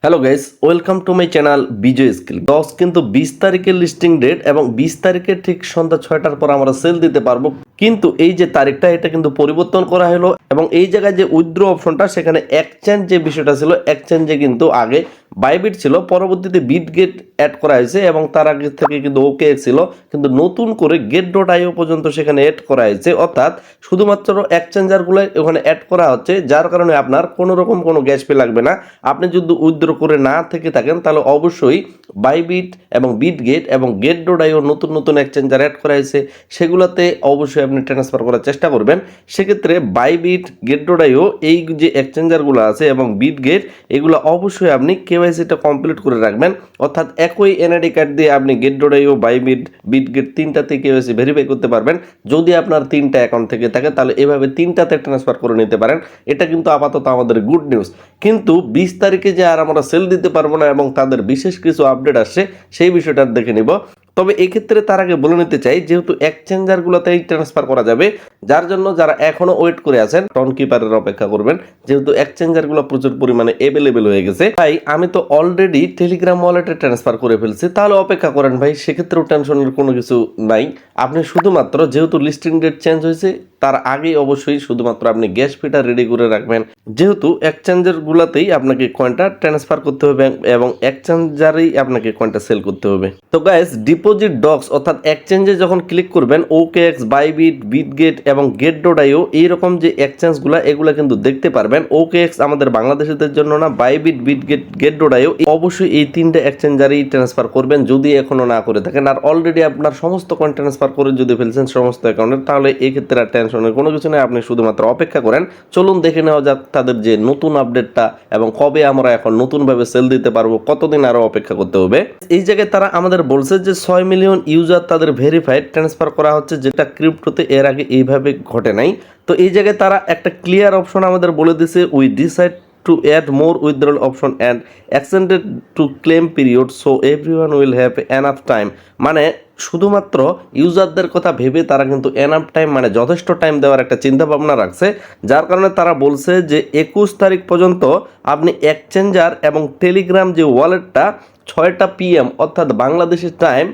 Hello guys, welcome to my channel Vijay skill. 10 কিন্তু 20 তারিখের listing date এবং 20 তারিখের ঠিক সন্ধ্যা 6টার পর আমরা সেল দিতে পারবো। কিন্তু এই যে তারিখটা এটা কিন্তু পরিবর্তন করা হলো এবং এই জায়গায় যে উইথড্র অপশনটা সেখানে এক্সচেঞ্জ যে বিষয়টা ছিল, এক্সচেঞ্জে কিন্তু আগে বাইবিট ছিল, পরবর্তীতে বিটগেট অ্যাড করা হয়েছে এবং তার আগে থেকে কিন্তু ওকে ছিল, কিন্তু নতুন করে get.io পর্যন্ত সেখানে অ্যাড করা হয়েছে। অর্থাৎ শুধুমাত্র এক্সচেঞ্জারগুলো ওখানে অ্যাড করা হচ্ছে, যার কারণে আপনার কোনো রকম কোনো গ্যাস পে লাগবে না। আপনি যদি উইথড্র করে না থেকে থাকেন তাহলে অবশ্যই বাইবিট এবং বিটগেট এবং get.io নতুন নতুন এক্সচেঞ্জার অ্যাড করা হয়েছে, সেগুলোতে অবশ্যই আপনি ট্রান্সফার করার চেষ্টা করবেন। সেক্ষেত্রে বাইবিট, get.io এই যে এক্সচেঞ্জারগুলো আছে এবং বিটগেট, এগুলো অবশ্যই আপনি কেওয়াইসিটা কমপ্লিট করে রাখবেন। অর্থাৎ একই এনআইডি কার্ড দিয়ে আপনি get.io, বাইবিট, বিটগেট তিনটাতে কেওয়াইসি ভেরিফাই করতে পারবেন। যদি আপনার তিনটা অ্যাকাউন্ট থেকে থাকে তাহলে এভাবে তিনটাতে ট্রান্সফার করে নিতে পারেন। এটা কিন্তু আপাতত আমাদের গুড নিউজ। কিন্তু 20 তারিখে যে আর আমরা সেল দিতে পারবো না এবং তাদের বিশেষ কিছু আপডেট আসছে, সেই বিষয়টা দেখে নিব। তবে এক্ষেত্রে তার আগে বলে নিতে চাই, যেহেতু এক্সচেঞ্জারগুলোতেই ট্রান্সফার করা যাবে, যার জন্য যারা এখনো ওয়েট করে আছেন টন কিপারের অপেক্ষা করবেন, যেহেতু এক্সচেঞ্জারগুলো প্রচুর পরিমাণে অ্যাভেলেবেল হয়ে গেছে। ভাই আমি তো অলরেডি টেলিগ্রাম ওয়ালেটে ট্রান্সফার করে ফেলছি, তাহলে অপেক্ষা করেন ভাই, সেক্ষেত্রেও টেনশনের কোনো কিছু নাই। আপনি শুধুমাত্র যেহেতু লিস্টিং ডেট চেঞ্জ হয়েছে তার আগেই অবশ্যই শুধুমাত্র আপনি গ্যাস ফিটা রেডি করে রাখবেন, যেহেতু এক্সচেঞ্জারগুলোতেই আপনাকে কয়েনটা ট্রান্সফার করতে হবে এবং এক্সচেঞ্জারেই আপনাকে কয়েনটা সেল করতে হবে। তো গাইস, ডিপোজিট ডক্স অর্থাৎ এক্সচেঞ্জে যখন ক্লিক করবেন, OKX, বাইবিট, বিটগেট এবং get.io এইরকম যে এক্সচেঞ্জগুলো এগুলো কিন্তু দেখতে পারবেন। OKX আমাদের বাংলাদেশিদের জন্য না, বাইবিট, বিটগেট, get.io অবশ্যই এই তিনটে এক্সচেঞ্জারেই ট্রান্সফার করবেন যদি এখনো না করে থাকেন। আর অলরেডি আপনার সমস্ত কয়েন ট্রান্সফার করে যদি ফেলছেন সমস্ত অ্যাকাউন্টে, তাহলে এই ক্ষেত্রে আর টেনশনের কোনো কিছু নেই, আপনি শুধুমাত্র অপেক্ষা করেন। চলুন দেখে নেওয়া যাক তাদের যে নতুন আপডেটটা এবং কবে আমরা এখন নতুনভাবে সেল দিতে পারবো, কতদিন আরো অপেক্ষা করতে হবে। এই জায়গায় তারা আমাদের বলছে যে 6 মিলিয়ন ইউজার তাদের ভেরিফাইড ট্রান্সফার করা হচ্ছে, যেটা ক্রিপ্টোতে এর আগে এইভাবে ঘটে নাই। তো এই জায়গায় তারা একটা ক্লিয়ার অপশন আমাদের বলে দিছে, we decide to add more withdrawal option and extended to claim period so everyone will have enough time। মানে শুধুমাত্র ইউজারদের কথা ভেবে তারা কিন্তু এনাফ টাইম মানে যথেষ্ট টাইম দেওয়ার একটা চিন্তা ভাবনা রাখছে, যার কারণে তারা বলছে যে 21 তারিখ পর্যন্ত আপনি এক্সচেঞ্জার এবং টেলিগ্রাম যে ওয়ালেটটা 6টা PM অর্থাৎ বাংলাদেশের টাইম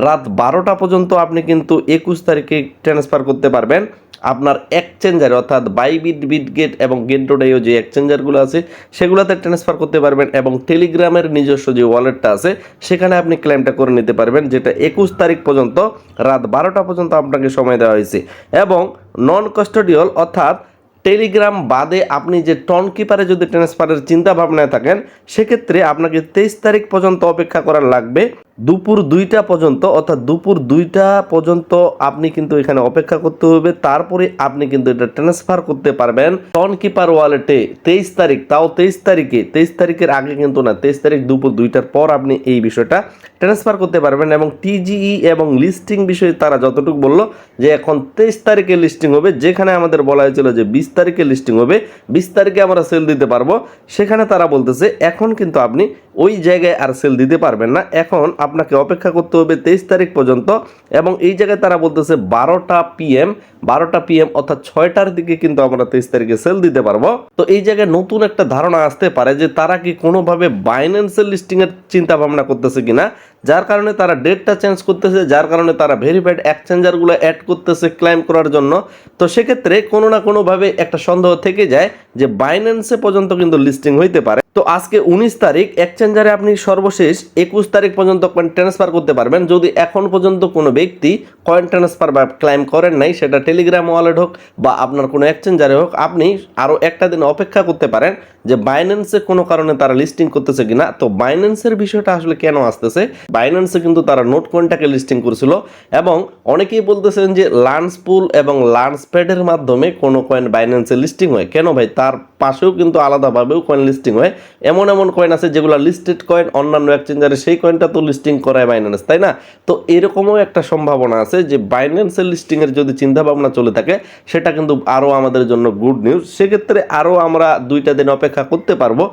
রাত 12টা পর্যন্ত আপনি কিন্তু 21 তারিখে ট্রান্সফার করতে পারবেন আপনার এক্সচেঞ্জারে, অর্থাৎ বাইবিট, বিটগেট এবং get.io যে এক্সচেঞ্জারগুলো আছে সেগুলোতে ট্রান্সফার করতে পারবেন এবং টেলিগ্রামের নিজস্ব যে ওয়ালেটটা আছে সেখানে আপনি ক্লেমটা করে নিতে পারবেন, যেটা 21 তারিখ পর্যন্ত রাত 12টা পর্যন্ত আপনাকে সময় দেওয়া হয়েছে। এবং নন কাস্টোডিয়াল অর্থাৎ টেলিগ্রাম বাদে আপনি যে টন কিপারে যদি ট্রান্সফারের চিন্তা ভাবনায় থাকেন, সেক্ষেত্রে আপনাকে 23 তারিখ পর্যন্ত অপেক্ষা করা লাগবে, দুপুর 2টা পর্যন্ত। অর্থাৎ দুপুর 2টা পর্যন্ত আপনি কিন্তু এখানে অপেক্ষা করতে হবে, তারপরে আপনি কিন্তু এটা ট্রান্সফার করতে পারবেন টন কিপার ওয়ালেটে 23 তারিখ। তাও 23 তারিখে, 23 তারিখের আগে কিন্তু না, 23 তারিখ দুপুর 2টার পর আপনি এই বিষয়টা ট্রান্সফার করতে পারবেন। এবং TGE এবং লিস্টিং বিষয়ে তারা যতটুকু বললো যে এখন 23 তারিখে লিস্টিং হবে, যেখানে আমাদের বলা হয়েছিল যে 20 তারিখে লিস্টিং হবে, 20 তারিখে আমরা সেল দিতে পারবো, সেখানে তারা বলতেছে এখন কিন্তু আপনি ওই জায়গায় আর সেল দিতে পারবেন না, এখন আপনাকে অপেক্ষা করতে হবে 23 তারিখ পর্যন্ত। এবং এই জায়গায় তারা বলতেছে 12টা PM অর্থাৎ 6টার দিকে কিন্তু আমরা 23 তারিখে সেল দিতে পারবো। তো এই জায়গায় নতুন একটা ধারণা আসতে পারে যে তারা কি কোনোভাবে বাইন্যান্সের লিস্টিংয়ের চিন্তা ভাবনা করতেছে কিনা, যার কারণে তারা ডেটটা চেঞ্জ করতেছে, যার কারণে তারা ভেরিফাইড এক্সচেঞ্জারগুলো অ্যাড করতেছে ক্লেম করার জন্য। তো সেক্ষেত্রে কোনো না কোনোভাবে একটা সন্দেহ থেকে যায় যে বাইন্যান্সে পর্যন্ত কিন্তু লিস্টিং হইতে পারে। তো আজকে 19 তারিখ, এক্সচেঞ্জারে আপনি সর্বশেষ 21 তারিখ পর্যন্ত কয়েন ট্রান্সফার করতে পারবেন। যদি এখন পর্যন্ত কোনো ব্যক্তি কয়েন ট্রান্সফার বা ক্লেম করেন নাই, সেটা টেলিগ্রাম ওয়ালেট হোক বা আপনার কোনো এক্সচেঞ্জারে হোক, আপনি আরও একটা দিন অপেক্ষা করতে পারেন যে বাইন্যান্সে কোনো কারণে তারা লিস্টিং করতেছে কিনা। তো বাইন্যান্সের বিষয়টা আসলে কেন আসতেছে, বাইন্যান্সে কিন্তু তারা নোট কয়েনটাকে লিস্টিং করেছিল এবং অনেকেই বলতেছেন যে লান্স পুল এবং লান্স প্যাডের মাধ্যমে কোনো কয়েন বাইন্যান্সে লিস্টিং হয়। কেন ভাই, তার পাশেও কিন্তু আলাদাভাবেও কয়েন লিস্টিং হয়। এমন এমন কয়েন আছে যেগুলো লিস্টেড কয়েন, অন্যান্য এক্সচেঞ্জারে সেই কয়েনটা তো লিস্টিং করায় বাইন্যান্স, তাই না? তো এরকমও একটা সম্ভাবনা আছে যে বাইন্যান্সের লিস্টিংয়ের যদি চিন্তা ভাবনা চলে থাকে, সেটা কিন্তু আরও আমাদের জন্য গুড নিউজ। সেক্ষেত্রে আরও আমরা 2টা দিন অপেক্ষা করতে পারবো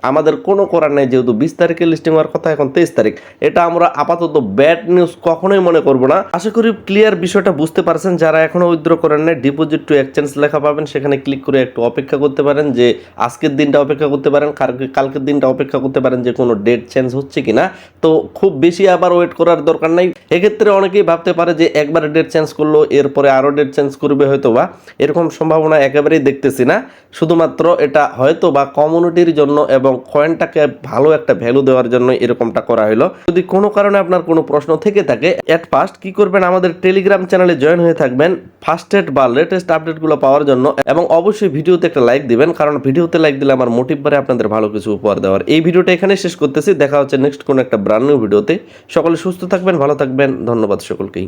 আমাদের কোনো করার নেই, যেহেতু 20 তারিখে লিস্টিং হওয়ার কথা, এখন 23 তারিখ। এটা আমরা আপাতত ব্যাড নিউজ কখনোই মনে করব না। আশা করি ক্লিয়ার বিষয়টা বুঝতে পারছেন। যারা এখনো উইথড্র করেন নাই, ডিপোজিট টু এক্সচেঞ্জ লেখা পাবেন, সেখানে ক্লিক করে একটু অপেক্ষা করতে পারেন, যে আজকের দিনটা অপেক্ষা করতে পারেন, কালকের দিনটা অপেক্ষা করতে পারেন যে কোনো ডেট চেঞ্জ হচ্ছে কিনা। তো খুব বেশি আবার ওয়েট করার দরকার নাই। এক্ষেত্রে অনেকেই ভাবতে পারে যে একবারে ডেট চেঞ্জ করলো, এরপরে আরও ডেট চেঞ্জ করবে, হয়তো বা এরকম সম্ভাবনা একেবারেই দেখতেছি না। শুধুমাত্র এটা হয়তো বা কমিউনিটির জন্য এবং কয়েনটাকে ভালো একটা ভ্যালু দেওয়ার জন্য এরকমটা করা হলো। যদি কোনো কারণে আপনার কোনো প্রশ্ন থেকে থাকে, এট ফার্স্ট কি করবেন, আমাদের টেলিগ্রাম চ্যানেলে জয়েন হয়ে থাকবেন ফার্স্টেড বা লেটেস্ট আপডেটগুলো পাওয়ার জন্য, এবং অবশ্যই ভিডিওতে একটা লাইক দিবেন, কারণ ভিডিওতে লাইক দিলে আমার মোটিভ বাড়ে আপনাদের ভালো কিছু উপহার দেওয়ার। এই ভিডিওটা এখানে শেষ করতেছি, দেখা হচ্ছে নেক্সট কোনো একটা ব্র্যান্ড নিউ ভিডিওতে। সকলে সুস্থ থাকবেন, ভালো থাকবেন, ধন্যবাদ সকলকেই।